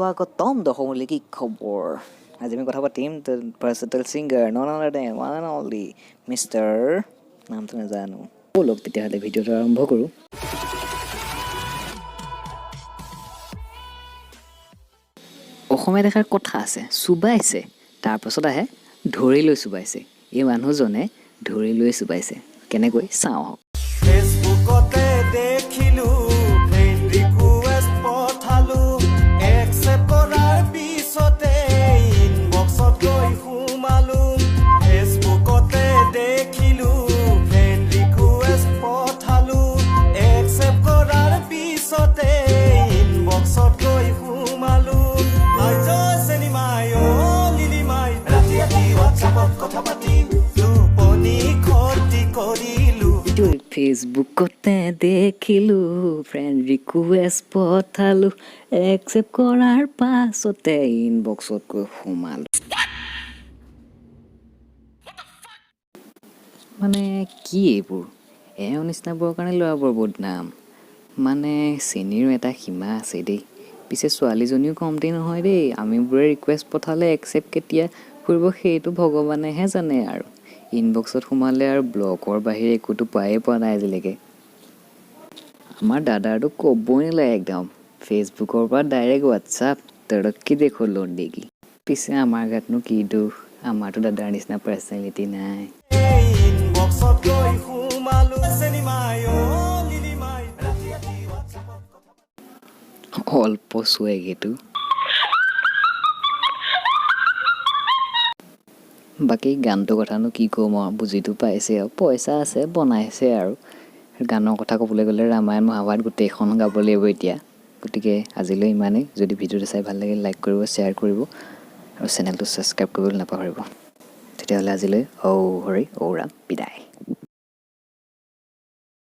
স্বাগতম দশমূলী কি খবৰ আজি আমি কথা পাতিম ভাৰ্চেটাইল ছিংগাৰ নন আদাৰ then one and only mister নামটো নাজানো ব'লক তেতিয়াহ'লে ভিডিঅ'টো আৰম্ভ কৰোঁ অসমীয়া দেখাৰ কথা আছে চুবাইছে তাৰপাছত আহে ধৰি লৈ চুবাইছে এই মানুহজনে ধৰি লৈ চুবাইছে কেনেকৈ চাওঁ আহক ফেচবুকতে দেখিলো ফ্ৰেণ্ড ৰিকুৱেষ্ট পঠালো একচেপ্ট কৰাৰ পিছতে ইনবক্সত গৈ সোমালো ফেচবুকতে দেখিলো ফ্ৰেণ্ড ৰিকুৱেষ্ট পঠালো একচেপ্ট কৰাৰ পিছতে ইনবক্সত গৈ সোমালো ৰাতি ৰাতি হোৱাটছআপত কথা পাতি টোপনি ক্ষতি কৰিলো ফেচবুকতে দেখিলোঁ ফ্ৰেণ্ড ৰিকুৱেষ্ট পঠালোঁ একচেপ্ট কৰাৰ পাছতে ইনবক্সত গৈ সোমালোঁ মানে কি এইবোৰ এওঁ নিচিনাবোৰৰ কাৰণে ল'ৰাবোৰ বদনাম মানে চেনীৰো এটা সীমা আছে দেই পিছে ছোৱালীজনীও কমতি নহয় দেই আমিবোৰে ৰিকুৱেষ্ট পঠালে একচেপ্ট কেতিয়া কৰিব সেইটো ভগৱানেহে জানে আৰু ইনবক্সত সোমালে আৰু ব্লকৰ বাহিৰে একোতো পায়ে পোৱা নাই আজিলৈকে আমাৰ দাদাৰটো ক'বই নালাগে একদম ফেচবুকৰ পৰা ডাইৰেক্ট হোৱাটছআপ তৰক্কি দেখো লোন দেগি পিছে আমাৰ গাতনো কি দুখ আমাৰতো দাদাৰ নিচিনা পাৰ্চনেলিটি নাই ইনবক্সত গৈ সোমালো ৰাতি ৰাতি হোৱাটছআপত কথা অল্প চুৱেগেটো বাকী গানটোৰ কথানো কি ক'ম আৰু বুজিতো পাইছে আৰু পইচা আছে বনাইছে আৰু গানৰ কথা ক'বলৈ গ'লে ৰামায়ণ মহাভাৰত গোটেইখন গাব লাগিব এতিয়া গতিকে আজিলৈ ইমানেই যদি ভিডিঅ'টো চাই ভাল লাগে লাইক কৰিব শ্বেয়াৰ কৰিব আৰু চেনেলটো ছাবস্ক্ৰাইব কৰিবলৈ নাপাহৰিব তেতিয়াহ'লে আজিলৈ ঔ হৰি ঔ ৰাম বিদায়